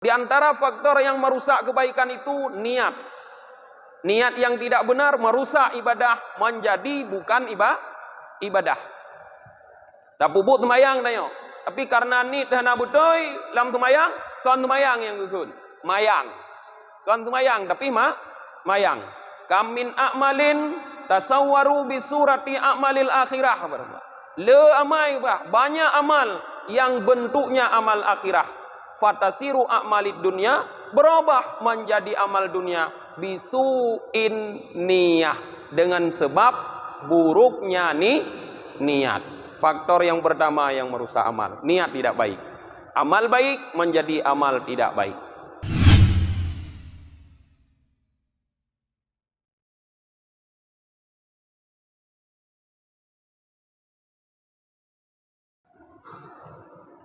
Di antara faktor yang merusak kebaikan itu niat. Niat yang tidak benar merusak ibadah menjadi bukan ibadah. Tak pupuk temayang tayo. Tapi karena ni hana betul lam temayang, kon temayang yang gukun. Mayang. Kon temayang tapi mayang. Kamin a'malin tasawwaru bi surati a'malil akhirah. Le amai bah, banyak amal yang bentuknya amal akhirah. Fatasiru a'malid dunia berubah menjadi amal dunia bisu'in niyah dengan sebab buruknya niat. Faktor yang pertama yang merusak amal, niat tidak baik. Amal baik menjadi amal tidak baik.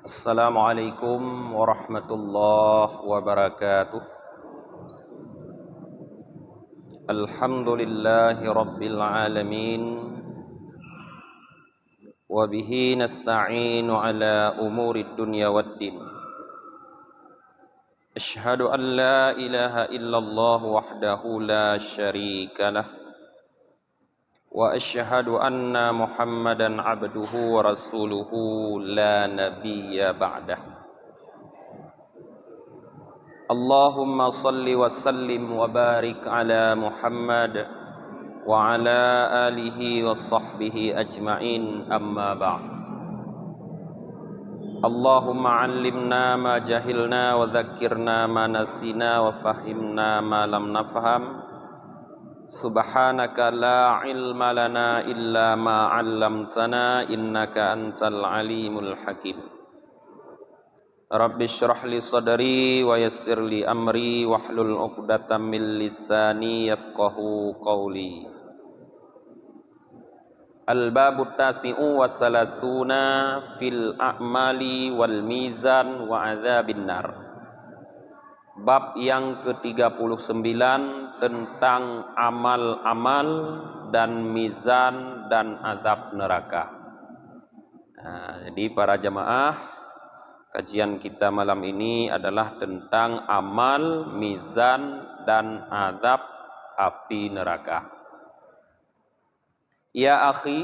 Assalamualaikum warahmatullahi wabarakatuh. Alhamdulillahi rabbil alamin. Wa bihi nasta'inu ala umurid dunya waddin. Asyhadu an la ilaha illallah wahdahu la syarika lah. Wa asyhadu anna Muhammadan abduhu wa rasuluhu la nabiyya ba'dah. Allahumma salli wa sallim wa barik ala Muhammad wa ala alihi wa sahbihi ajma'in, amma ba'd. Allahumma 'allimna ma jahilna wa dhakkirna ma nasina wa fahimna ma lam nafham. Subhanaka la ilma lana illa ma 'allamtana innaka antal alimul hakim. Rabbi shrah li sadri wa yassir li amri wahlul 'uqdatam min lisani yafqahu qawli. Al-babu tasi'u wa salasuna fil a'mali wal mizan wa adzabin nar. Bab yang ke-39 tentang amal-amal dan mizan dan azab neraka. Jadi para jamaah, kajian kita malam ini adalah tentang amal, mizan dan azab api neraka. Ya akhi,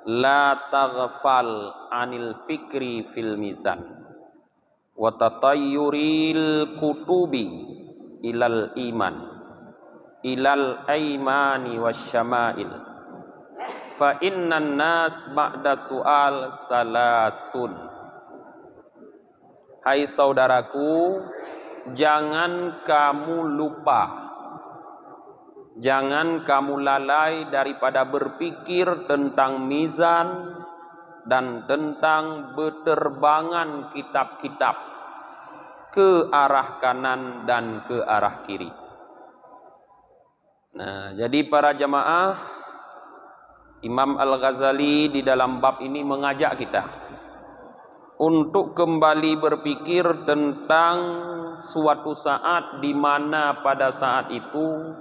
la taghfal anil fikri fil mizan wa tatayyuril kutubi ilal iman ilal aimani wasyama'il fa innan nas ba'da su'al salasun. Hai saudaraku, jangan kamu lupa, jangan kamu lalai daripada berpikir tentang mizan dan tentang beterbangan kitab-kitab ke arah kanan dan ke arah kiri. Nah, jadi para jamaah, Imam Al-Ghazali di dalam bab ini mengajak kita untuk kembali berpikir tentang suatu saat di mana pada saat itu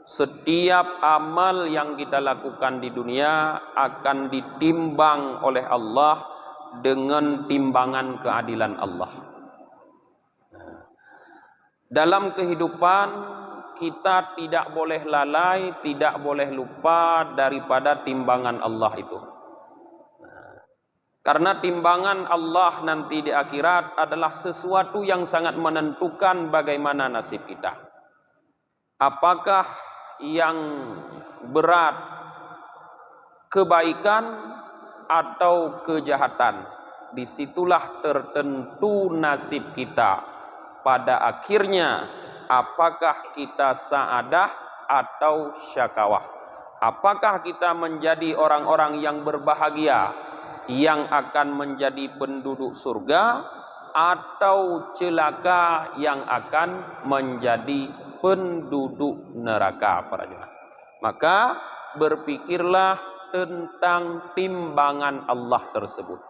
setiap amal yang kita lakukan di dunia akan ditimbang oleh Allah dengan timbangan keadilan Allah. Dalam kehidupan kita tidak boleh lalai, tidak boleh lupa daripada timbangan Allah itu. Karena timbangan Allah nanti di akhirat adalah sesuatu yang sangat menentukan bagaimana nasib kita. Apakah yang berat kebaikan atau kejahatan? Disitulah tertentu nasib kita. Pada akhirnya, apakah kita sa'adah atau syakawah? Apakah kita menjadi orang-orang yang berbahagia, yang akan menjadi penduduk surga, atau celaka yang akan menjadi penduduk neraka? Para jemaah, maka berpikirlah tentang timbangan Allah tersebut.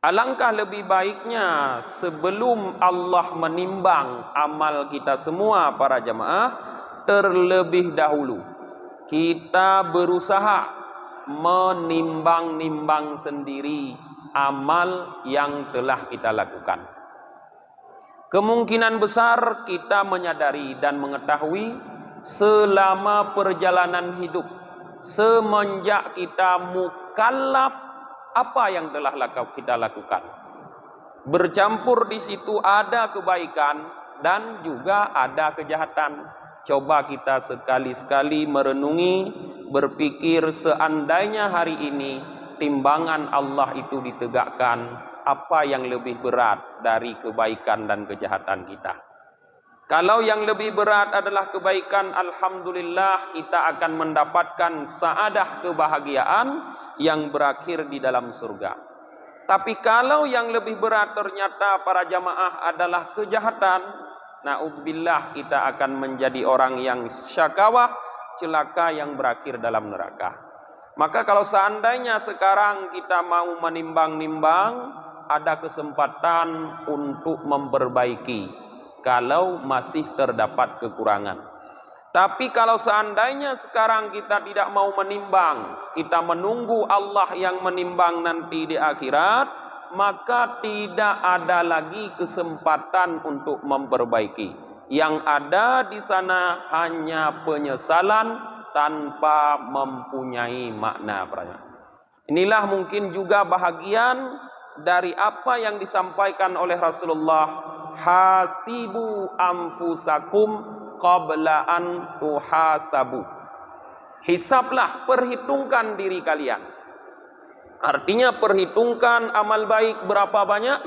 Alangkah lebih baiknya sebelum Allah menimbang amal kita semua para jemaah, terlebih dahulu kita berusaha menimbang-nimbang sendiri amal yang telah kita lakukan. Kemungkinan besar kita menyadari dan mengetahui selama perjalanan hidup, semenjak kita mukallaf, apa yang telah kita lakukan. Bercampur di situ ada kebaikan dan juga ada kejahatan. Coba kita sekali-sekali merenungi, berpikir seandainya hari ini timbangan Allah itu ditegakkan, apa yang lebih berat dari kebaikan dan kejahatan kita? Kalau yang lebih berat adalah kebaikan, alhamdulillah kita akan mendapatkan saadah, kebahagiaan yang berakhir di dalam surga. Tapi kalau yang lebih berat ternyata para jamaah adalah kejahatan, na'udzubillah, kita akan menjadi orang yang syakawah, celaka yang berakhir dalam neraka. Maka kalau seandainya sekarang kita mau menimbang-nimbang, ada kesempatan untuk memperbaiki kalau masih terdapat kekurangan. Tapi kalau seandainya sekarang kita tidak mau menimbang, kita menunggu Allah yang menimbang nanti di akhirat, maka tidak ada lagi kesempatan untuk memperbaiki. Yang ada di sana hanya penyesalan tanpa mempunyai makna. Inilah mungkin juga bahagian dari apa yang disampaikan oleh Rasulullah, hasibu anfusakum qabla an tuhasabu. Hisablah, perhitungkan diri kalian. Artinya perhitungkan amal baik berapa banyak,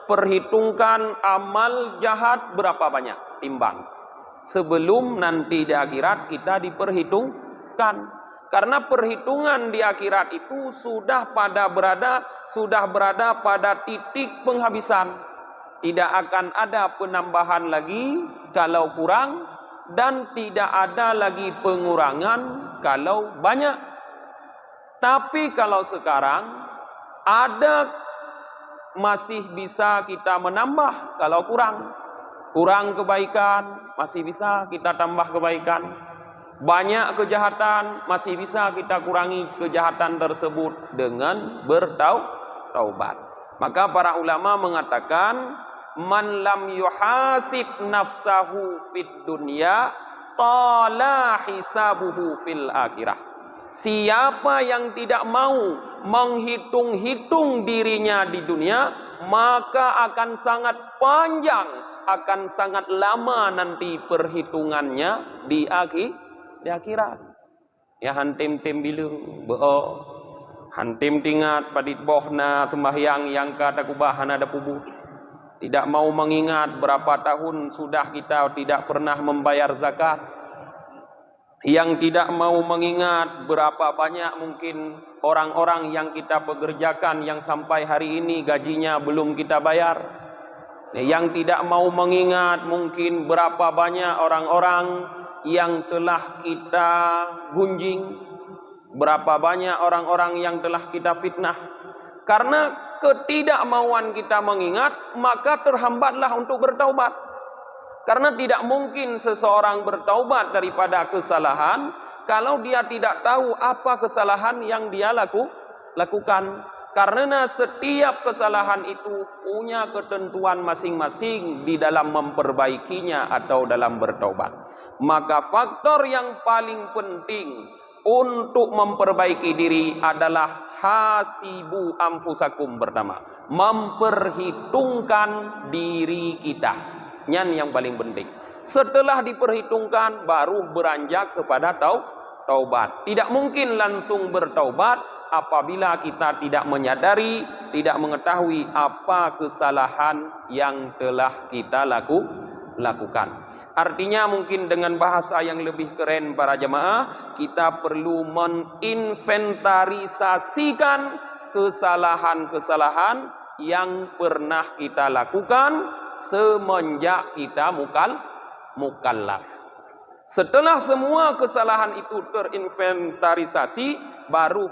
perhitungkan amal jahat berapa banyak, timbang. Sebelum nanti di akhirat kita diperhitungkan. Karena perhitungan di akhirat itu sudah berada pada titik penghabisan. Tidak akan ada penambahan lagi kalau kurang, dan tidak ada lagi pengurangan kalau banyak. Tapi kalau sekarang ada, masih bisa kita menambah kalau kurang kebaikan, masih bisa kita tambah kebaikan. Banyak kejahatan, masih bisa kita kurangi kejahatan tersebut dengan bertaubat. Maka para ulama mengatakan, man lam yuhasib nafsahu fid dunya tala hisabuhu fil akhirah. Siapa yang tidak mau menghitung-hitung dirinya di dunia, maka akan sangat panjang, akan sangat lama nanti perhitungannya di akhirat. Ya hantim-tim bilu beo, hantim tingat padit bohna sembahyang yang kata kubahan ada pubu. Tidak mau mengingat berapa tahun sudah kita tidak pernah membayar zakat. Yang tidak mau mengingat berapa banyak mungkin orang-orang yang kita pekerjakan yang sampai hari ini gajinya belum kita bayar. Yang tidak mau mengingat mungkin berapa banyak orang-orang yang telah kita gunjing, berapa banyak orang-orang yang telah kita fitnah. Karena ketidakmauan kita mengingat, maka terhambatlah untuk bertaubat. Karena tidak mungkin seseorang bertaubat daripada kesalahan kalau dia tidak tahu apa kesalahan yang dia lakukan. Karena setiap kesalahan itu punya ketentuan masing-masing di dalam memperbaikinya atau dalam bertaubat. Maka faktor yang paling penting untuk memperbaiki diri adalah hasibu anfusakum pertama. Memperhitungkan diri kita. Yang paling penting. Setelah diperhitungkan baru beranjak kepada taubat. Tidak mungkin langsung bertaubat apabila kita tidak menyadari, tidak mengetahui apa kesalahan yang telah kita lakukan. Artinya mungkin dengan bahasa yang lebih keren para jemaah, kita perlu meninventarisasikan kesalahan-kesalahan yang pernah kita lakukan semenjak kita mukallaf. Setelah semua kesalahan itu terinventarisasi, baru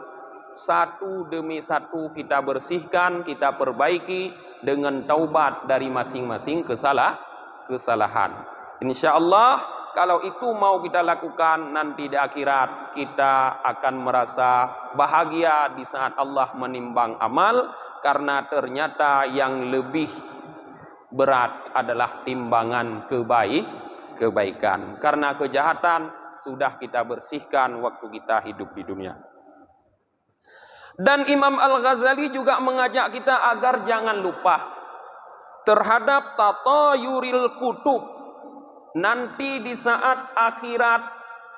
satu demi satu kita bersihkan, kita perbaiki dengan taubat dari masing-masing kesalahan. InsyaAllah kalau itu mau kita lakukan, nanti di akhirat kita akan merasa bahagia di saat Allah menimbang amal, karena ternyata yang lebih berat adalah timbangan kebaikan. Karena kejahatan sudah kita bersihkan waktu kita hidup di dunia. Dan Imam Al-Ghazali juga mengajak kita agar jangan lupa terhadap tatayuril kutub. Nanti di saat akhirat,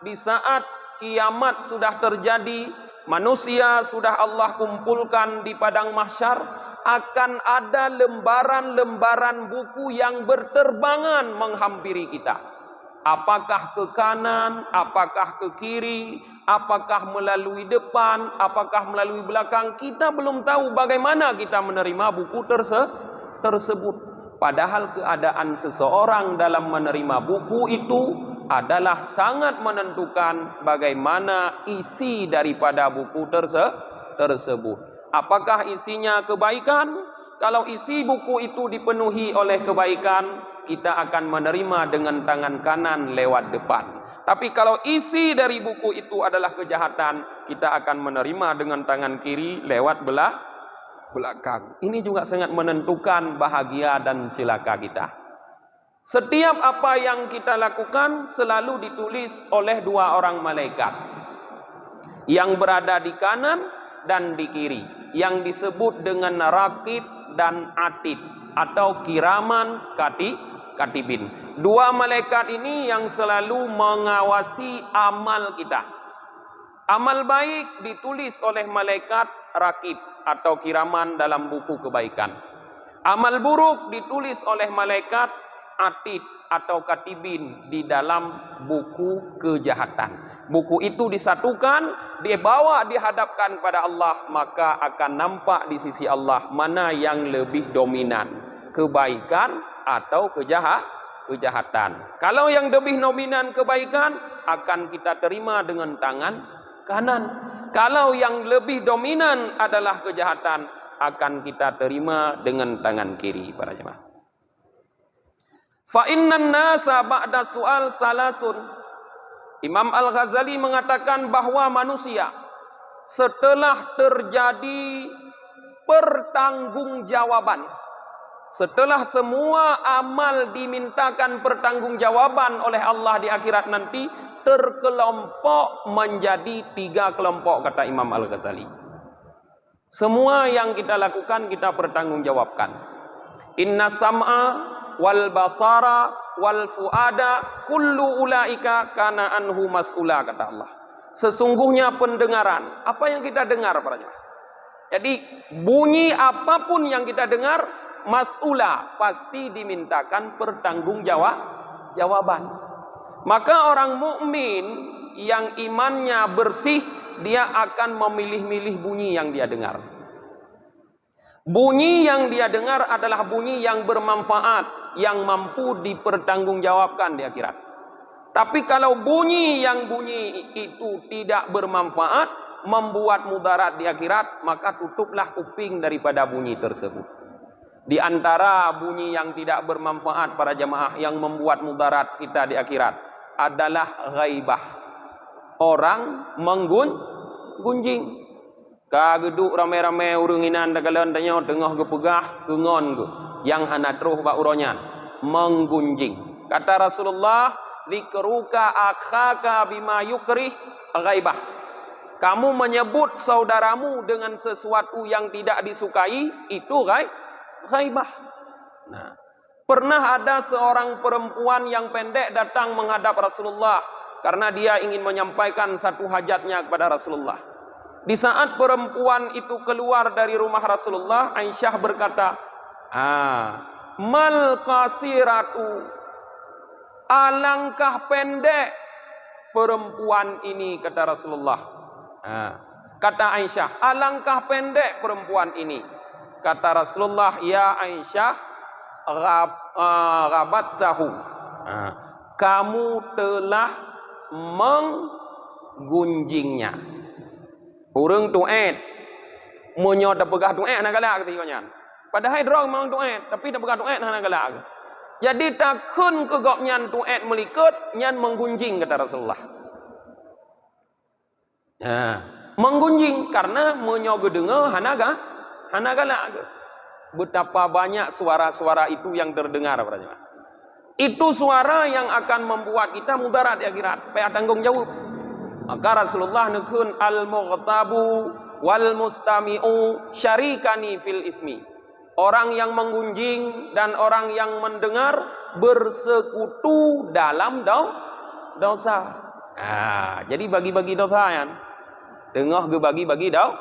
di saat kiamat sudah terjadi, manusia sudah Allah kumpulkan di padang mahsyar, akan ada lembaran-lembaran buku yang berterbangan menghampiri kita. Apakah ke kanan, apakah ke kiri, apakah melalui depan, apakah melalui belakang, kita belum tahu bagaimana kita menerima buku tersebut. Padahal keadaan seseorang dalam menerima buku itu adalah sangat menentukan bagaimana isi daripada buku tersebut. Apakah isinya kebaikan? Kalau isi buku itu dipenuhi oleh kebaikan, kita akan menerima dengan tangan kanan lewat depan. Tapi kalau isi dari buku itu adalah kejahatan, kita akan menerima dengan tangan kiri lewat belakang. Ini juga sangat menentukan bahagia dan celaka kita. Setiap apa yang kita lakukan selalu ditulis oleh dua orang malaikat yang berada di kanan dan di kiri, yang disebut dengan raqib dan atid atau kiraman katibin. Dua malaikat ini yang selalu mengawasi amal kita. Amal baik ditulis oleh malaikat raqib atau kiraman dalam buku kebaikan. Amal buruk ditulis oleh malaikat atid atau katibin di dalam buku kejahatan. Buku itu disatukan, dibawa dihadapkan pada Allah, maka akan nampak di sisi Allah mana yang lebih dominan, kebaikan atau kejahatan. Kalau yang lebih dominan kebaikan, akan kita terima dengan tangan kanan. Kalau yang lebih dominan adalah kejahatan, akan kita terima dengan tangan kiri, para jemaah. Fa innan nasa ba'da su'al salasun. Imam Al-Ghazali mengatakan bahwa manusia setelah terjadi pertanggungjawaban, setelah semua amal dimintakan pertanggungjawaban oleh Allah di akhirat nanti, terkelompok menjadi 3 kelompok, kata Imam Al-Ghazali. Semua yang kita lakukan kita pertanggungjawabkan. Inna sam'a wal basara wal fuada kullu ulaika kana anhu mas'ula, kata Allah. Sesungguhnya pendengaran, apa yang kita dengar, para jemaah. Jadi bunyi apapun yang kita dengar, mas'ula, pasti dimintakan pertanggungjawaban. Maka orang mukmin yang imannya bersih, dia akan memilih-milih bunyi yang dia dengar. Bunyi yang dia dengar adalah bunyi yang bermanfaat, yang mampu dipertanggungjawabkan di akhirat. Tapi kalau bunyi itu tidak bermanfaat, membuat mudarat di akhirat, maka tutuplah kuping daripada bunyi tersebut. Di antara bunyi yang tidak bermanfaat, para jemaah, yang membuat mudarat kita di akhirat adalah ghaibah. Orang menggunjing. Kageduk ramai-ramai uringinan dagalan tanya tengah gepegah kengon ke yang hanatruh ba uronyan menggunjing. Kata Rasulullah, "Dzikruka akhaka bima yukrih ghaibah." Kamu menyebut saudaramu dengan sesuatu yang tidak disukai, itu ghaibah. Nah, pernah ada seorang perempuan yang pendek datang menghadap Rasulullah karena dia ingin menyampaikan satu hajatnya kepada Rasulullah. Di saat perempuan itu keluar dari rumah Rasulullah, Aisyah berkata, "Mal qasiratu, alangkah pendek perempuan ini," kata Rasulullah. Kata Aisyah, "Alangkah pendek perempuan ini." Kata Rasulullah, "Ya Aisyah, ghabattahu." Kamu telah menggunjingnya. Urang tuet munyo dak pegah tuet nak galak ketikanya. Padahal drong mang tuet, tapi dak pegah tuet nak galak. Jadi takun kegok nyan tuet melikut, nyan menggunjing, kata Rasulullah. Menggunjing karena munyo gedenga hana galak. betapa banyak suara-suara itu yang terdengar para jemaah. Itu suara yang akan membuat kita mudarat di akhirat, payah tanggung jawab. Maka Rasulullah nukun al-mughtabu wal mustami'u syarikani fil ismi. Orang yang menggunjing dan orang yang mendengar bersekutu dalam dosa. Jadi bagi-bagi dosa kan. Tengah ke bagi-bagi dosa.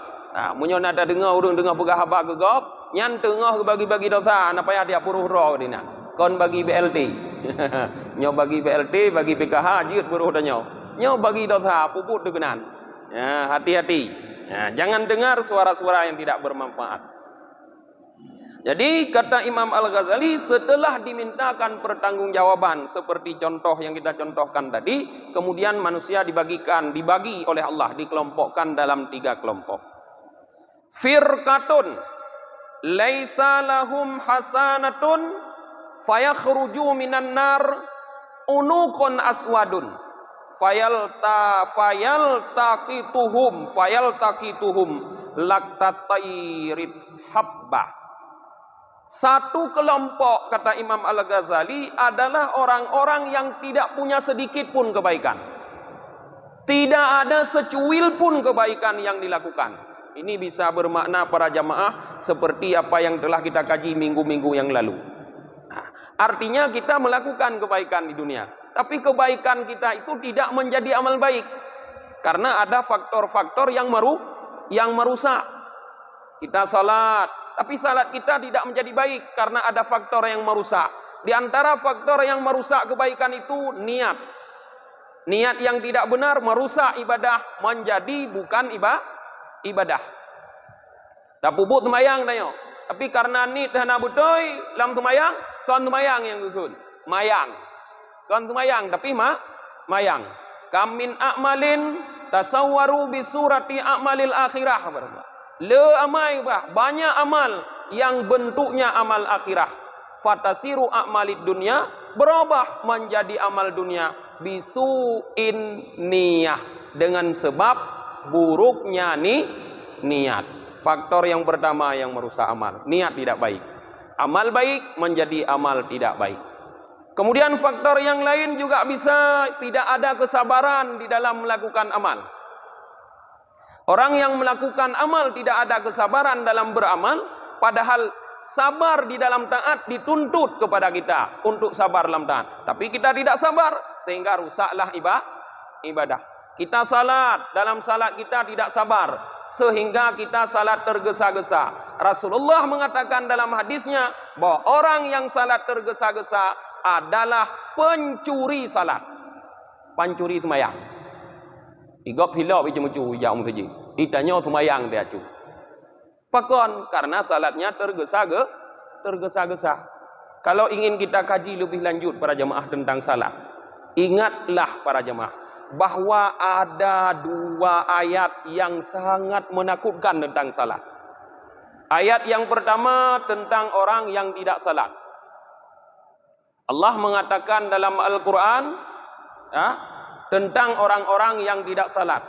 Munyo nada dengar urang dengar pegah habak ke gop, nyan tengah ke bagi-bagi dosa, ana payah dia puruh ro dina. Kon bagi BLT. Nyo bagi BLT, bagi PKH jiut buruh dah nyo bagi dosa puput degenan. Hati-hati. Jangan dengar suara-suara yang tidak bermanfaat. Jadi kata Imam Al-Ghazali, setelah dimintakan pertanggungjawaban seperti contoh yang kita contohkan tadi, kemudian manusia dibagi oleh Allah, dikelompokkan dalam 3 kelompok. Firqatun laisa lahum hasanatun fayakhruju minan nar unuqun aswadun fayaltaqituhum laqtatairit habbah. Satu kelompok, kata Imam Al-Ghazali, adalah orang-orang yang tidak punya sedikit pun kebaikan. Tidak ada secuil pun kebaikan yang dilakukan. Ini bisa bermakna para jamaah seperti apa yang telah kita kaji minggu-minggu yang lalu. Artinya kita melakukan kebaikan di dunia, tapi kebaikan kita itu tidak menjadi amal baik. Karena ada faktor-faktor yang merusak. Kita salat, tapi salat kita tidak menjadi baik karena ada faktor yang merusak. Di antara faktor yang merusak kebaikan itu niat. Niat yang tidak benar merusak ibadah menjadi bukan ibadah. Tak pupuk temayang tayo. Tapi karena ni tahna betul lam temayang, kon temayang yang gugun. Mayang. Kon temayang tapi mayang. Kam min a'malin tasawwaru bi surati a'malil akhirah. Banyak amal yang bentuknya amal akhirah. Fatasiru a'malid dunya, berubah menjadi amal dunia bisu'in niyah, dengan sebab buruknya niat. Faktor yang pertama yang merusak amal, niat tidak baik. Amal baik menjadi amal tidak baik. Kemudian faktor yang lain juga bisa tidak ada kesabaran di dalam melakukan amal. Orang yang melakukan amal tidak ada kesabaran dalam beramal, padahal sabar di dalam taat dituntut kepada kita untuk sabar dalam taat. Tapi kita tidak sabar sehingga rusaklah ibadah. Kita salat, dalam salat kita tidak sabar sehingga kita salat tergesa-gesa. Rasulullah mengatakan dalam hadisnya bahwa orang yang salat tergesa-gesa adalah pencuri salat. Pencuri sembahyang. Igop hilap ijo mucu jam saja. Ditanya sembahyang dia cu. Pakon karena salatnya tergesa-gesa. Kalau ingin kita kaji lebih lanjut para jemaah tentang salat, ingatlah para jemaah bahwa ada 2 ayat yang sangat menakutkan tentang salat. Ayat yang pertama tentang orang yang tidak salat. Allah mengatakan dalam Al-Quran tentang orang-orang yang tidak salat.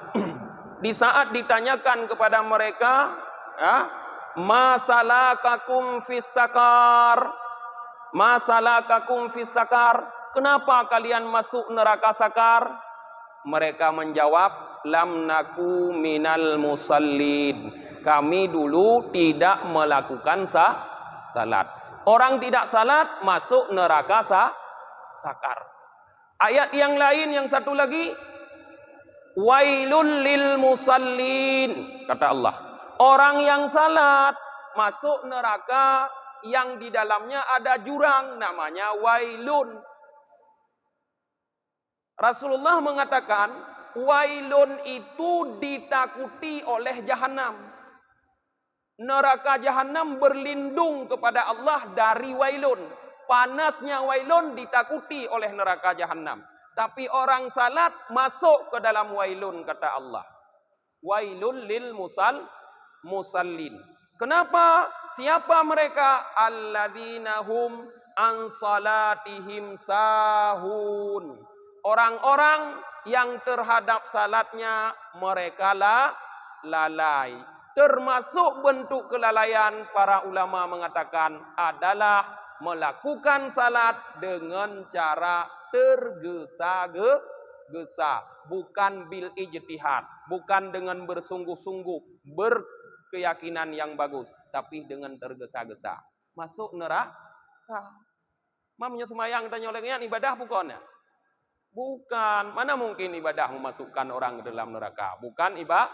Di saat ditanyakan kepada mereka, masalakakum fis sakar, kenapa kalian masuk neraka sakar? Mereka menjawab, lam naku minal musallin, kami dulu tidak melakukan salat. Orang tidak salat masuk neraka sakar. Ayat yang lain yang satu lagi, wailul lil musallin, kata Allah, orang yang salat masuk neraka yang di dalamnya ada jurang namanya wailun. Rasulullah mengatakan wailun itu ditakuti oleh jahanam. Neraka jahanam berlindung kepada Allah dari wailun. Panasnya wailun ditakuti oleh neraka jahanam. Tapi orang salat masuk ke dalam wailun, kata Allah. Wailun lil musallin. Kenapa? Siapa mereka? Alladzina hum an salatihim sahun. Orang-orang yang terhadap salatnya mereka lalai. Termasuk bentuk kelalaian para ulama mengatakan adalah melakukan salat dengan cara tergesa-gesa, bukan bil ijtihad, bukan dengan bersungguh-sungguh, berkeyakinan yang bagus, tapi dengan tergesa-gesa. Masuk neraka. Mamnya semayang tanya olehnya ibadah bukan? Bukan. Mana mungkin ibadah memasukkan orang ke dalam neraka? Bukan ibadah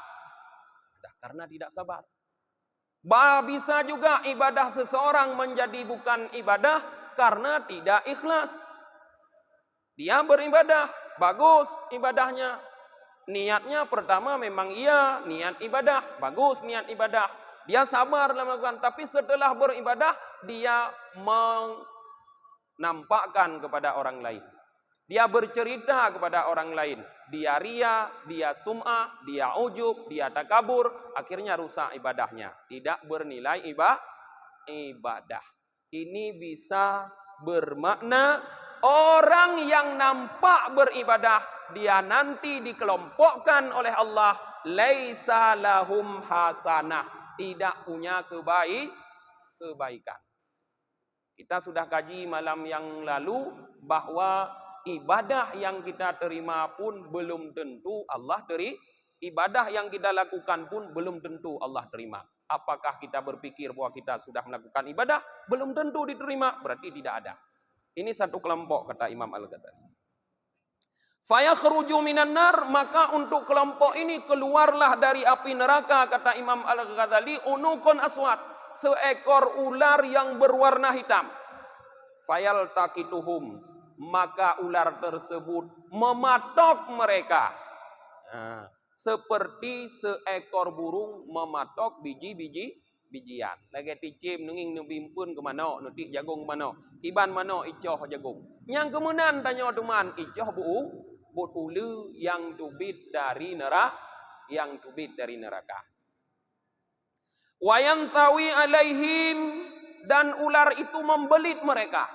karena tidak sabar. Bisa juga ibadah seseorang menjadi bukan ibadah karena tidak ikhlas. Dia beribadah, bagus ibadahnya. Niatnya pertama memang iya, niat ibadah, bagus niat ibadah. Dia sabar dalam melakukan, tapi setelah beribadah dia menampakkan kepada orang lain. Dia bercerita kepada orang lain. Dia ria, dia sum'ah, dia ujub, dia takabur. Akhirnya rusak ibadahnya. Tidak bernilai ibadah. Ini bisa bermakna orang yang nampak beribadah, dia nanti dikelompokkan oleh Allah. Laisa lahum hasanah. Tidak punya kebaikan. Kita sudah kaji malam yang lalu bahwa ibadah yang kita terima pun belum tentu Allah terima. Ibadah yang kita lakukan pun belum tentu Allah terima. Apakah kita berpikir bahwa kita sudah melakukan ibadah? Belum tentu diterima, berarti tidak ada. Ini satu kelompok kata Imam Al-Ghazali. Fayakhruju minan nar, maka untuk kelompok ini keluarlah dari api neraka kata Imam Al-Ghazali, unukun aswad, seekor ular yang berwarna hitam. Fayaltaqituhum, maka ular tersebut mematok mereka. Nah, seperti seekor burung mematok bijian. Lagi ticim nenging nubimpun ke mana, nutik jagung mana, kiban mana icoh jagung. Yang kemudian tanya teman, icoh but ulu yang tubit dari neraka. Wayantawi alaihim, dan ular itu membelit mereka.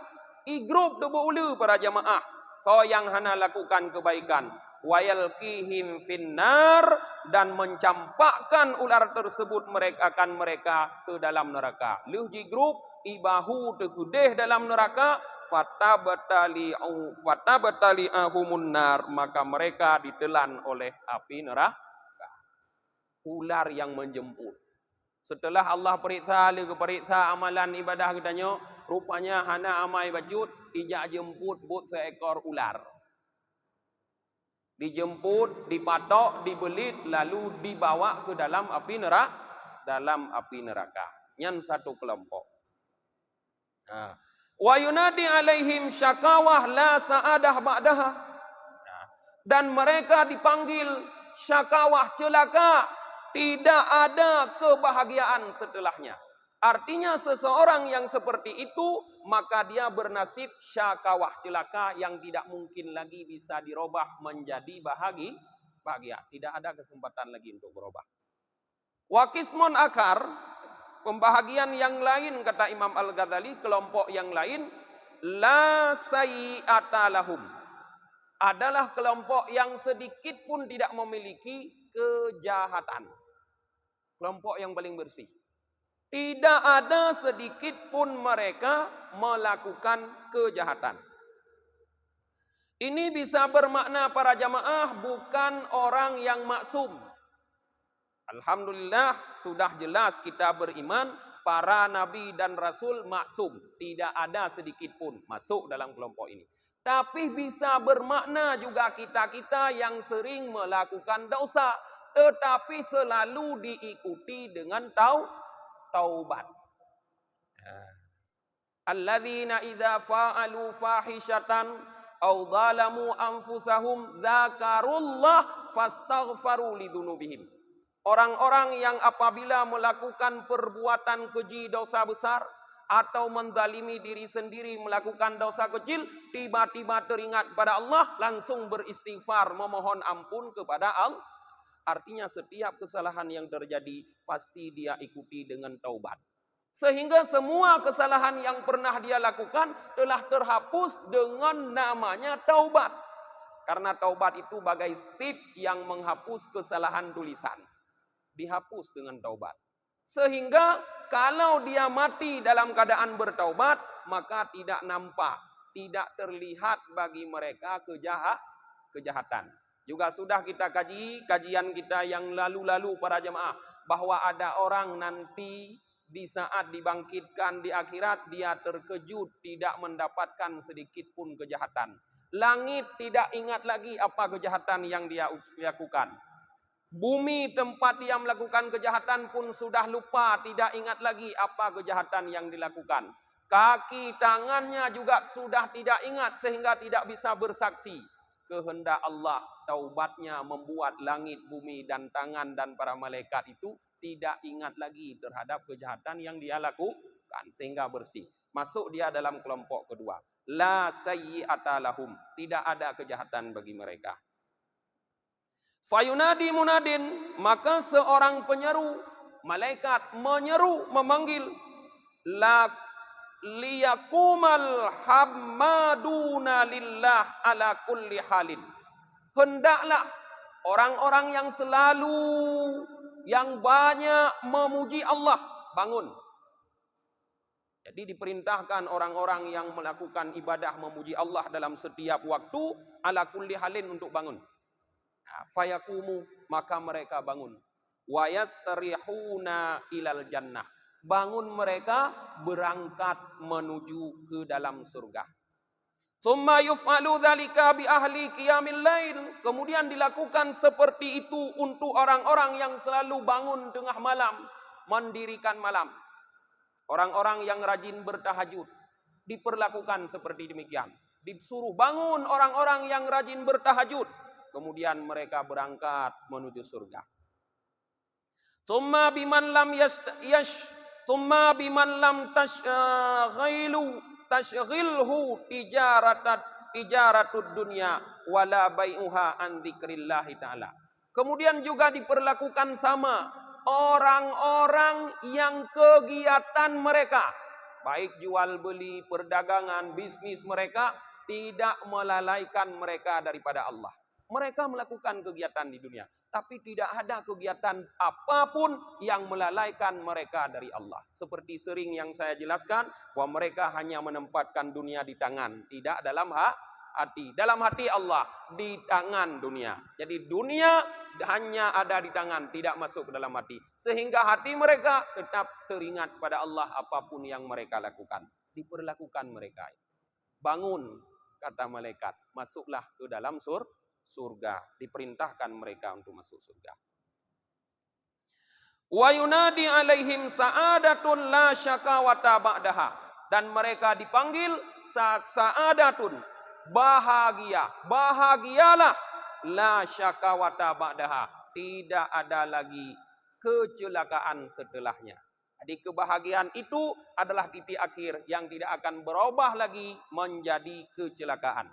Igrup debu ulu para jamaah. So yang hana lakukan kebaikan. Wayalqihim finnar, dan mencampakkan ular tersebut mereka ke dalam neraka. Luhji grup ibahu tegudeh dalam neraka. Fatabatali ahumun nar, maka mereka ditelan oleh api neraka. Ular yang menjemput. Setelah Allah periksa amalan ibadah kitanya, rupanya hana amai bajut, ijak jemput but seekor ular. Dijemput, dipatok, dibelit, lalu dibawa ke dalam api neraka. Yang satu kelompok. Wa yunadi alaihim syakawah la sa'adah ba'daha. Dan mereka dipanggil syakawah, celaka, tidak ada kebahagiaan setelahnya. Artinya seseorang yang seperti itu, maka dia bernasib syakawah, celaka yang tidak mungkin lagi bisa dirubah menjadi bahagia. Tidak ada kesempatan lagi untuk berubah. Wa qismun akar, pembahagian yang lain kata Imam Al-Ghazali, kelompok yang lain, la sayyi'ata lahum, adalah kelompok yang sedikit pun tidak memiliki kejahatan. Kelompok yang paling bersih. Tidak ada sedikit pun mereka melakukan kejahatan. Ini bisa bermakna para jamaah bukan orang yang maksum. Alhamdulillah sudah jelas kita beriman para nabi dan rasul maksum. Tidak ada sedikit pun masuk dalam kelompok ini. Tapi bisa bermakna juga kita-kita yang sering melakukan dosa, tetapi selalu diikuti dengan taubat. Alladzina idza fa'alu fahishatan aw zalamu anfusahum dzakarullah fastaghfaru lidzunubihim. Orang-orang yang apabila melakukan perbuatan keji, dosa besar, atau menzalimi diri sendiri melakukan dosa kecil, tiba-tiba teringat pada Allah, langsung beristighfar, memohon ampun kepada Allah. Artinya setiap kesalahan yang terjadi pasti dia ikuti dengan taubat. Sehingga semua kesalahan yang pernah dia lakukan telah terhapus dengan namanya taubat. Karena taubat itu bagai stip yang menghapus kesalahan tulisan. dihapus dengan taubat. Sehingga kalau dia mati dalam keadaan bertaubat, maka tidak nampak, tidak terlihat bagi mereka kejahatan. Juga sudah kita kaji, kajian kita yang lalu-lalu para jemaah, bahwa ada orang nanti di saat dibangkitkan di akhirat, dia terkejut tidak mendapatkan sedikit pun kejahatan. Langit tidak ingat lagi apa kejahatan yang dia lakukan. Bumi tempat dia melakukan kejahatan pun sudah lupa, tidak ingat lagi apa kejahatan yang dilakukan. Kaki tangannya juga sudah tidak ingat sehingga tidak bisa bersaksi. Kehendak Allah, taubatnya membuat langit, bumi dan tangan dan para malaikat itu tidak ingat lagi terhadap kejahatan yang dia lakukan sehingga bersih. Masuk dia dalam kelompok kedua. La sayyi'ata lahum, tidak ada kejahatan bagi mereka. Fayunadi munadin, maka seorang penyeru, malaikat menyeru, memanggil, la liyakumal hammaduna lillah ala kulli halin. Hendaklah orang-orang yang selalu, yang banyak memuji Allah bangun. Jadi diperintahkan orang-orang yang melakukan ibadah memuji Allah dalam setiap waktu ala kulli halin untuk bangun. Fayakumu, maka mereka bangun. Wa yasrihuna ilal jannah, bangun mereka berangkat menuju ke dalam surga. Summa yuf'alu dzalika bi ahli qiyamil lail, kemudian dilakukan seperti itu untuk orang-orang yang selalu bangun tengah malam, mendirikan malam. Orang-orang yang rajin bertahajud diperlakukan seperti demikian. Disuruh bangun orang-orang yang rajin bertahajud, kemudian mereka berangkat menuju surga. Tsumma biman lam tashghilhu tijaratud dunya wala bai'uha an dzikrillahi ta'ala. Kemudian juga diperlakukan sama orang-orang yang kegiatan mereka, baik jual beli, perdagangan, bisnis mereka tidak melalaikan mereka daripada Allah. Mereka melakukan kegiatan di dunia, tapi tidak ada kegiatan apapun yang melalaikan mereka dari Allah. Seperti sering yang saya jelaskan, bahwa mereka hanya menempatkan dunia di tangan, tidak dalam hati. Dalam hati Allah, di tangan dunia. Jadi dunia hanya ada di tangan, tidak masuk ke dalam hati. Sehingga hati mereka tetap teringat kepada Allah apapun yang mereka lakukan. Diperlakukan mereka. Bangun, kata malaikat, masuklah ke dalam surga. Diperintahkan mereka untuk masuk surga. Wa yunadi alaihim sa'adatun la syakawata ba'daha, dan mereka dipanggil sa'adatun, bahagia, bahagialah, la syakawata ba'daha, tidak ada lagi kecelakaan setelahnya. Jadi kebahagiaan itu adalah titik akhir yang tidak akan berubah lagi menjadi kecelakaan.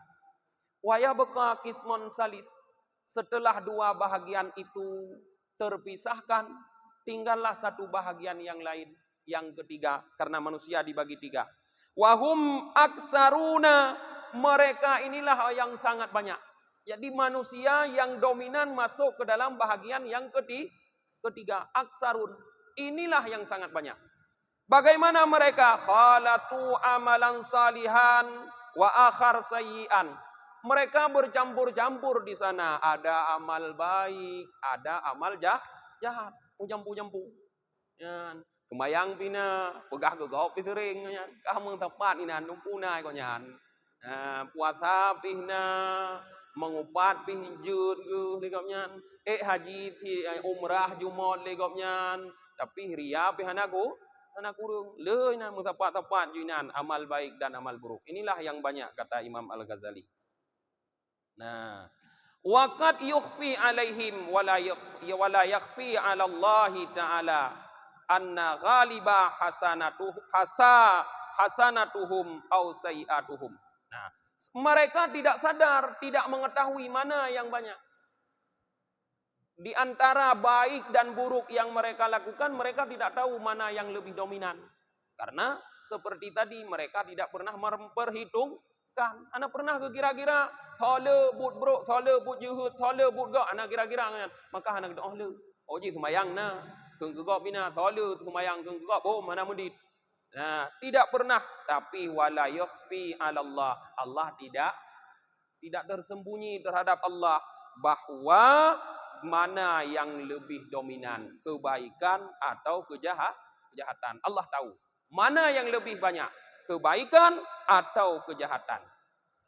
Wa yabqa qismun salis, setelah dua bahagian itu terpisahkan, tinggallah satu bahagian yang lain, yang ketiga, karena manusia dibagi tiga. Wahum aktsaruna, mereka inilah yang sangat banyak. Jadi manusia yang dominan masuk ke dalam bahagian yang ketiga, aksarun, inilah yang sangat banyak. Bagaimana mereka? Khalatu amalan salihan wa akhar sayyi'an. Mereka bercampur-campur di sana. Ada amal baik, ada amal jahat. Jampu-jampu. Kemayang pina, pegah gegop piring. Kamu tepat ina numpuna ko nyan. Puasa pina, mengupat pinjut legop nyan. Haji umrah jumot legop nyan. Tapi ria pihanaku, anak kurung. Le ina tepat-tepat juinan amal baik dan amal buruk. Inilah yang banyak kata Imam Al-Ghazali. Nah, waqad yukhfi alaihim wala yakhfi 'ala Allah ta'ala anna ghaliba hasanatuhum aw sayiatuhum. Nah, mereka tidak sadar, tidak mengetahui mana yang banyak. Di antara baik dan buruk yang mereka lakukan, mereka tidak tahu mana yang lebih dominan. Karena seperti tadi mereka tidak pernah memperhitungkan. Anak pernah ke kira-kira Thala but bro, thala but juhud, thala but gak. Anak kira-kira kan. Maka anak kata, oh le. Oji semayang na, keng gegok bina, sola semayang keng gegok, mana mendit. Nah, tidak pernah, tapi wala yakhfi 'ala Allah. Allah tidak tersembunyi terhadap Allah bahwa mana yang lebih dominan, kebaikan atau kejahatan. Allah tahu mana yang lebih banyak, kebaikan atau kejahatan.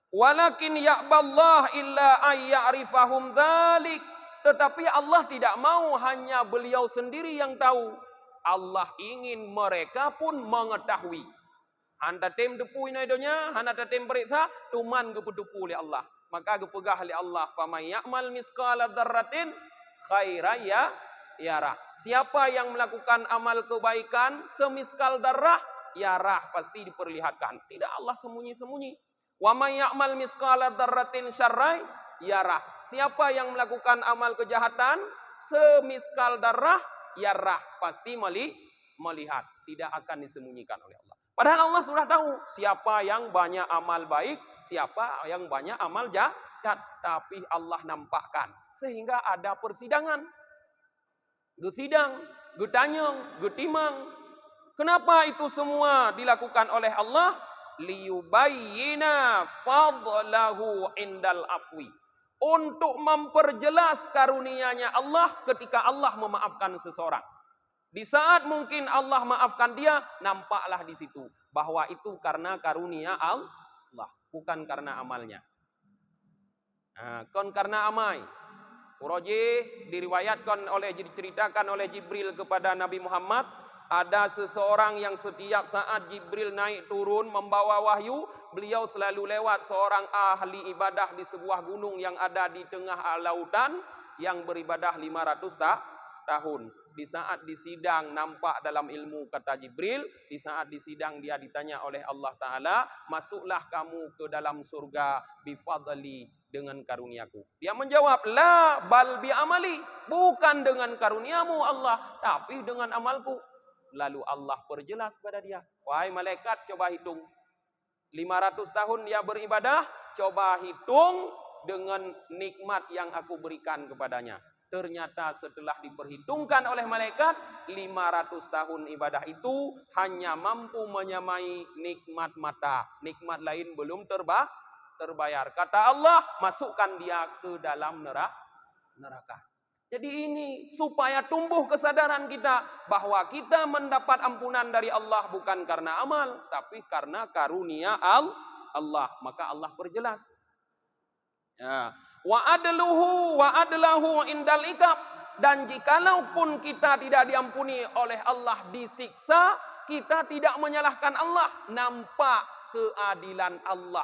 Walakin ya'ballah illa ayya'rifahum dzalik. Tetapi Allah tidak mau hanya beliau sendiri yang tahu. Allah ingin mereka pun mengetahui. Hanta tem depu ina idonya, hanta tem periksa, tuman gepedepu oleh Allah. Maka gepegah oleh Allah, "Faman ya'mal misqala dzarratin khairan yarah." Siapa yang melakukan amal kebaikan semiskal darah, yarah, pasti diperlihatkan. Tidak Allah sembunyi-sembunyi. "Wa may ya'mal misqala dzarratin syarran yarah." Siapa yang melakukan amal kejahatan semiskal darah, yarah, pasti melihat. Tidak akan disembunyikan oleh Allah. Padahal Allah sudah tahu siapa yang banyak amal baik, siapa yang banyak amal jahat. Tapi Allah nampakkan. Sehingga ada persidangan. Gesidang, getanyang, getimang. Kenapa itu semua dilakukan oleh Allah? Liyubayyina fadlahu indal afwi. Untuk memperjelas karunia-Nya Allah ketika Allah memaafkan seseorang. Di saat mungkin Allah maafkan dia, nampaklah di situ bahwa itu karena karunia Allah, bukan karena amalnya. Kon karena amai. Urojih diriwayatkan diceritakan oleh Jibril kepada Nabi Muhammad, ada seseorang yang setiap saat Jibril naik turun membawa wahyu, beliau selalu lewat seorang ahli ibadah di sebuah gunung yang ada di tengah lautan yang beribadah 500 tahun. Di saat disidang nampak dalam ilmu, kata Jibril, di saat disidang dia ditanya oleh Allah Ta'ala, masuklah kamu ke dalam surga bifadli, dengan karuniaku. Dia menjawab, la bal bi amali, bukan dengan karuniamu Allah, tapi dengan amalku. Lalu Allah perjelas pada dia, wahai malaikat, coba hitung 500 tahun dia beribadah, coba hitung dengan nikmat yang aku berikan kepadanya. Ternyata setelah diperhitungkan oleh malaikat, 500 tahun ibadah itu hanya mampu menyamai nikmat mata. Nikmat lain belum terbayar. Kata Allah, masukkan dia ke dalam neraka. Jadi ini supaya tumbuh kesadaran kita bahwa kita mendapat ampunan dari Allah bukan karena amal, tapi karena karunia Allah. Maka Allah perjelas. Ya. Wa adlahu indal ikab, dan jikalaupun kita tidak diampuni oleh Allah, disiksa, kita tidak menyalahkan Allah, nampak keadilan Allah.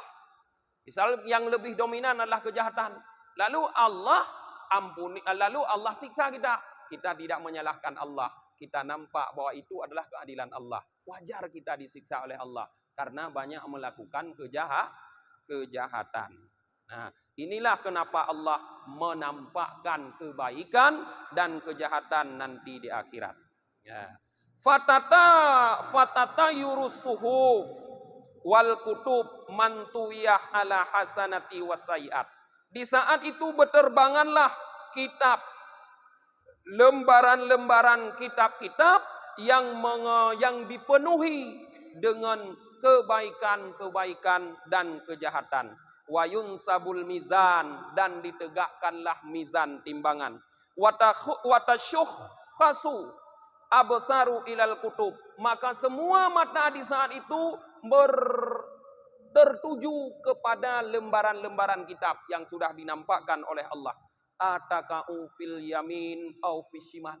Misal yang lebih dominan adalah kejahatan, lalu Allah siksa kita, kita tidak menyalahkan Allah, kita nampak bahwa itu adalah keadilan Allah. Wajar kita disiksa oleh Allah karena banyak melakukan kejahatan. Nah, inilah kenapa Allah menampakkan kebaikan dan kejahatan nanti di akhirat. Ya. Fatata yurusuhuf wal kutub mantuyah ala hasanati wasayiat. Di saat itu berterbanganlah kitab, lembaran-lembaran kitab-kitab yang dipenuhi dengan kebaikan-kebaikan dan kejahatan. Wayun sabul mizan, dan ditegakkanlah mizan timbangan. Watasyuh khasu absaru ilal kutub, maka semua mata di saat itu tertuju kepada lembaran-lembaran kitab yang sudah dinampakkan oleh Allah. Ataka'u fil yamin au fishimal.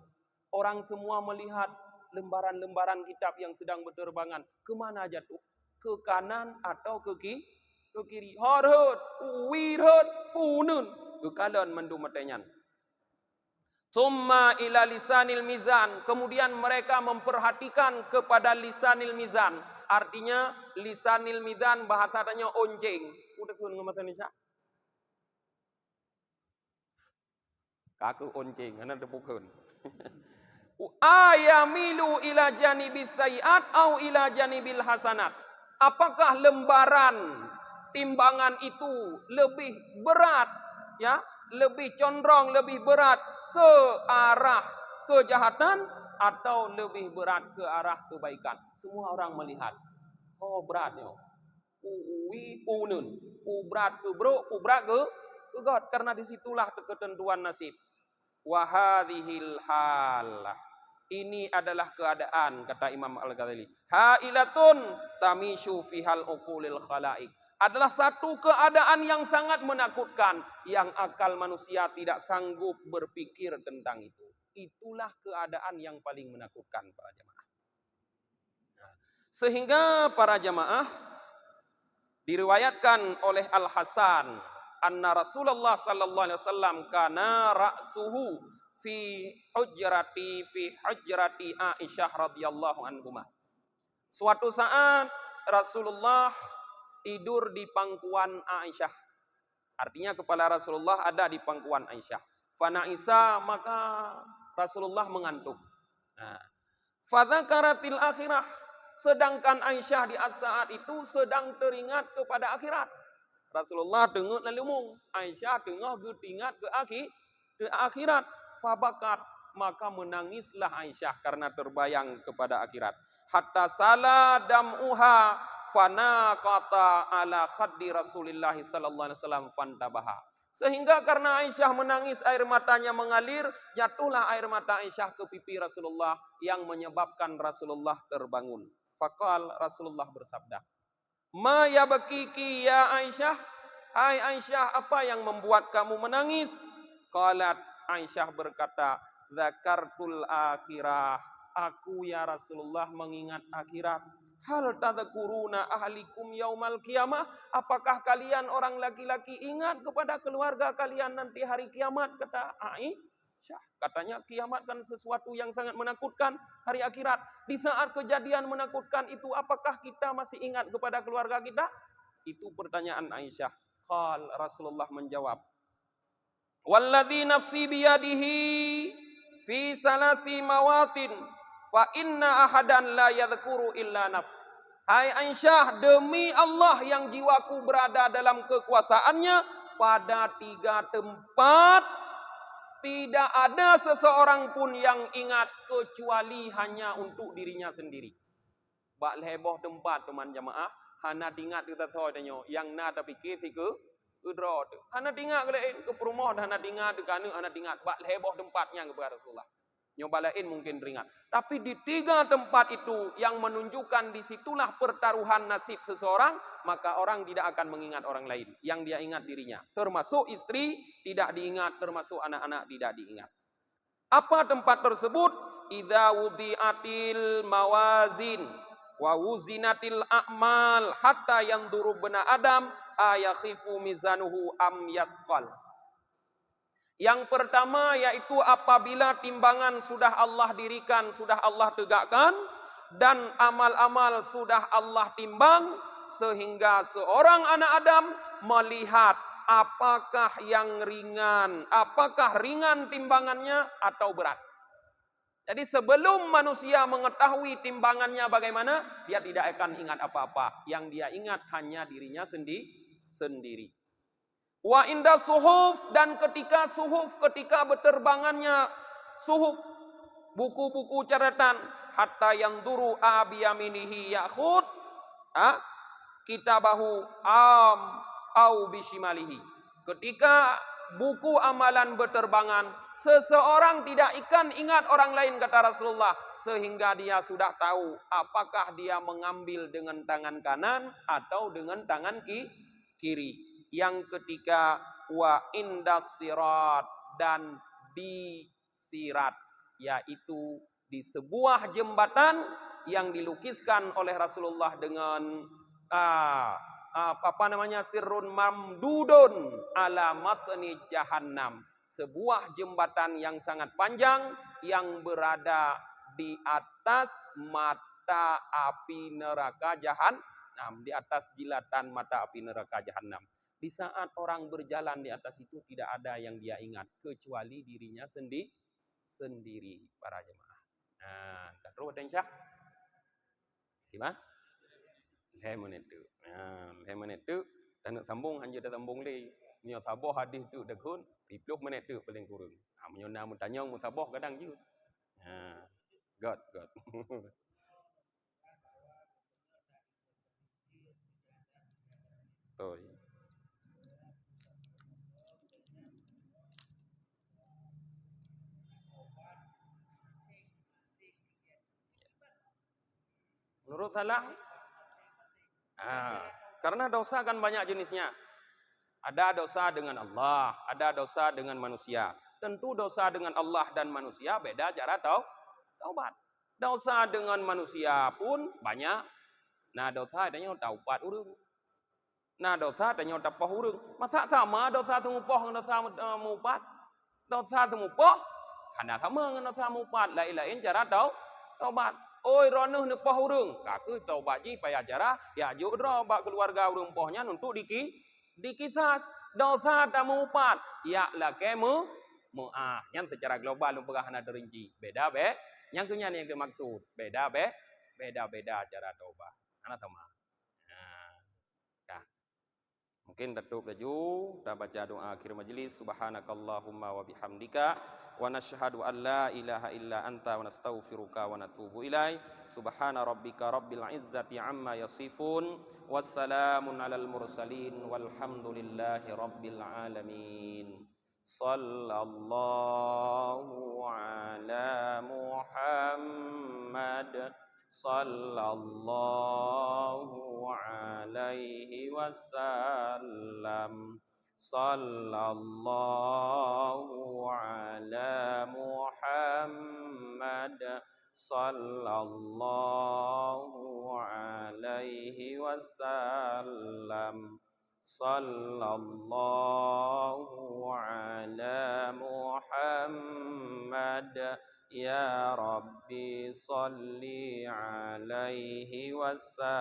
Orang semua melihat lembaran-lembaran kitab yang sedang berterbangan. Kemana jatuh? Ke kanan atau ke kiri? Harhut, wirhut, punun. Ke kanan mendum matenyan. Summa ila lisanil mizan. Kemudian mereka memperhatikan kepada lisanil mizan. Artinya lisanil mizan bahasanya onceng. Udah kun ngomong Indonesia. Kaku onceng, ana depukeun. Ayamilu ila janibis sayiat au ila janibil hasanat. Apakah lembaran timbangan itu lebih berat, ya, lebih condong, lebih berat ke arah kejahatan atau lebih berat ke arah kebaikan. Semua orang melihat. Oh beratnya. Uwi punun. Berat ke bro, berat ke God. Karena disitulah ketentuan nasib. Wahadihil halah. Ini adalah keadaan, kata Imam Al-Ghazali. Hailatun tamishu fihal uqulil khalaik. Adalah satu keadaan yang sangat menakutkan, yang akal manusia tidak sanggup berpikir tentang itu. Itulah keadaan yang paling menakutkan para jamaah. Sehingga para jamaah diriwayatkan oleh Al-Hasan anna Rasulullah sallallahu alaihi wasallam kana ra'suhu fi hujrati Aisyah radhiyallahu anhuma. Suatu saat Rasulullah tidur di pangkuan Aisyah. Artinya kepala Rasulullah ada di pangkuan Aisyah. Fanaisa, maka Rasulullah mengantuk. Nah, fadzakaratil akhirah, sedangkan Aisyah di saat itu sedang teringat kepada akhirat. Rasulullah dengar lalu mung, Aisyah dengar ingat ke akhirat. Fabakat, maka menangislah Aisyah karena terbayang kepada akhirat. Hatta sala dam'uha fanaqata ala khaddi Rasulillah sallallahu alaihi wasallam fantabaha. Sehingga karena Aisyah menangis, air matanya mengalir, jatuhlah air mata Aisyah ke pipi Rasulullah yang menyebabkan Rasulullah terbangun. Faqal, Rasulullah bersabda, "Ma yabkiki ya Aisyah?" Hai Aisyah, apa yang membuat kamu menangis? Qalat, Aisyah berkata, "Dzakartul akhirah." Aku ya Rasulullah mengingat akhirat. Hal tadkuruna ahlikum yaumal qiyamah? Apakah kalian orang laki-laki ingat kepada keluarga kalian nanti hari kiamat? Kata Aisyah. Katanya kiamat kan sesuatu yang sangat menakutkan, hari akhirat. Di saat kejadian menakutkan itu, apakah kita masih ingat kepada keluarga kita? Itu pertanyaan Aisyah. Qal, Rasulullah menjawab, "Walladzi nafsi biyadihi fi salasi mawatin fa inna ahadan la yadhkuru illa nafs." Hai Aisyah, demi Allah yang jiwaku berada dalam kekuasaannya, pada 3 tempat tidak ada seseorang pun yang ingat kecuali hanya untuk dirinya sendiri. Bak leboh tempat teman jamaah, hana ingat kita tahu tanya, yang na tapi ke udra tu. Hana ingat ke perumah, hana ingat ke kanu, hana ingat bak leboh tempatnya kepada Rasulullah. Nyoba lain mungkin teringat. Tapi di 3 tempat itu yang menunjukkan disitulah pertaruhan nasib seseorang, maka orang tidak akan mengingat orang lain. Yang dia ingat dirinya. Termasuk istri tidak diingat, termasuk anak-anak tidak diingat. Apa tempat tersebut? Idza wudi'atil mawazin wa wuzinatil a'mal hatta yanduru bena Adam ayakhifu mizanuhu am yasqal. Yang pertama yaitu apabila timbangan sudah Allah dirikan, sudah Allah tegakkan, dan amal-amal sudah Allah timbang, sehingga seorang anak Adam melihat apakah yang ringan, apakah ringan timbangannya atau berat. Jadi sebelum manusia mengetahui timbangannya bagaimana, dia tidak akan ingat apa-apa. Yang dia ingat hanya dirinya sendiri. Wa inda suhuf, dan ketika suhuf, ketika berterbangannya suhuf, buku-buku catatan, hatta yang duru abiyaminihi yakhud kitabahu au bishimalihi. Ketika buku amalan berterbangan, seseorang tidak akan ingat orang lain, kata Rasulullah, sehingga dia sudah tahu apakah dia mengambil dengan tangan kanan atau dengan tangan kiri. Yang ketiga, wa indas sirat, dan di sirat, yaitu di sebuah jembatan yang dilukiskan oleh Rasulullah dengan sirrun mamdudun ala matni jahannam, sebuah jembatan yang sangat panjang yang berada di atas mata api neraka jahannam, di atas jilatan mata api neraka jahannam. Di saat orang berjalan di atas itu, tidak ada yang dia ingat kecuali dirinya sendiri para jemaah. Nah, terus Insya. Gimana? 5 menit tu. 5 menit tu dan nak sambung hanya dah sambung lagi. Nyo tabah hadis tu dah kun 30 menit tu paling kurang. Menyona mun tanya mun tabah kadang je. Good, good. Tuh. Menurut salah, karena dosa kan banyak jenisnya. Ada dosa dengan Allah, ada dosa dengan manusia. Tentu dosa dengan Allah dan manusia beda cara taubat. Dosa dengan manusia pun banyak. Nah, dosa adanya taubat urang. Nah, dosa adanya tapoh urang. Masa sama dosa tumupoh dengan dosa mupat? Dosa tumupoh hanya sama dengan dosa mupat. Lain-lain cara taubat. Oi ronuh nepoh urang. Kaku taubat ji payah cara ya juk dro bak keluarga urang pohnya untuk dikisas dosa tamu upat ya lah kemu muah yang secara global lumpah hana derinci beda yang kenyang yang dimaksud beda cara taubat anak sama nah, mungkin tutup laju dah baca doa akhir majlis subhanakallahumma wa bihamdika wa nashhadu an la ilaha illa anta wa nastaghfiruka wa natubu ilai subhana rabbika rabbil izzati amma yasifun wassalamun alal mursalin walhamdulillahi rabbil alamin sallallahu ala muhammad sallallahu alaihi wasallam sallallahu ala muhammad sallallahu alaihi wasallam sallallahu ala muhammad ya rabbi salli alaihi wasallim